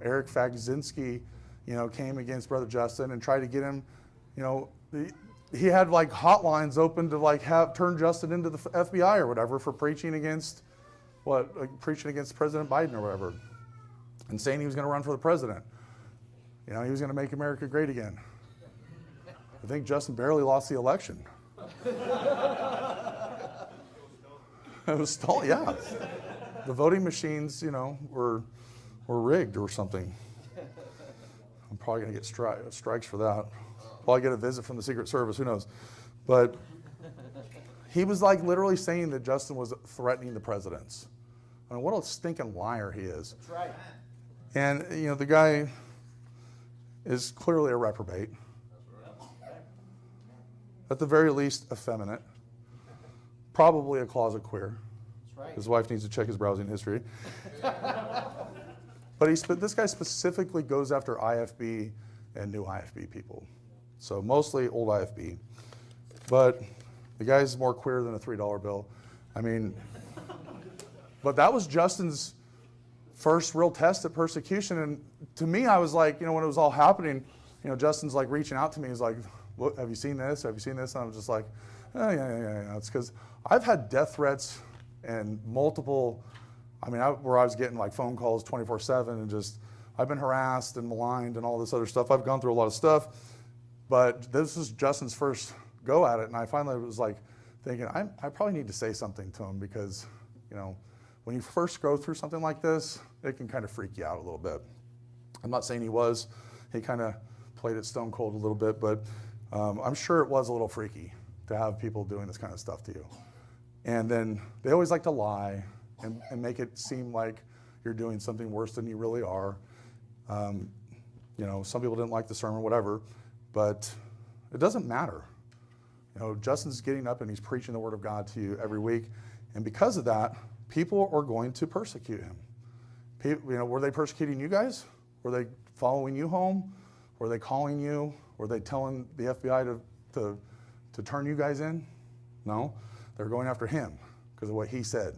Eric Fagzinski, came against Brother Justin and tried to get him, he had like hotlines open to like turn Justin into the FBI or whatever for preaching against President Biden or whatever, and saying he was going to run for the president. He was going to make America great again. I think Justin barely lost the election. It was stolen, yeah. The voting machines, were rigged or something. I'm probably going to get strikes for that. Probably get a visit from the Secret Service, who knows. But he was like literally saying that Justin was threatening the presidents. I mean, what a stinking liar he is. That's right. And, the guy is clearly a reprobate. At the very least, effeminate. Probably a closet queer. That's right. His wife needs to check his browsing history. But this guy specifically goes after IFB and new IFB people. So mostly old IFB. But the guy's more queer than a $3 bill. I mean, but that was Justin's first real test at persecution. And to me, I was like, when it was all happening, Justin's like reaching out to me. He's like, "What, have you seen this? Have you seen this?" And I was just like, "Oh, yeah. It's because I've had death threats and multiple, where I was getting like phone calls 24/7 and just, I've been harassed and maligned and all this other stuff. I've gone through a lot of stuff, but this is Justin's first go at it. And I finally was like thinking, I probably need to say something to him because, when you first go through something like this, it can kind of freak you out a little bit. I'm not saying he kind of played it stone cold a little bit, but I'm sure it was a little freaky to have people doing this kind of stuff to you. And then they always like to lie and make it seem like you're doing something worse than you really are. Some people didn't like the sermon, whatever, but it doesn't matter. Justin's getting up and he's preaching the word of God to you every week. And because of that, people are going to persecute him. Were they persecuting you guys? Were they following you home? Were they calling you? Were they telling the FBI to turn you guys in? No, they're going after him because of what he said.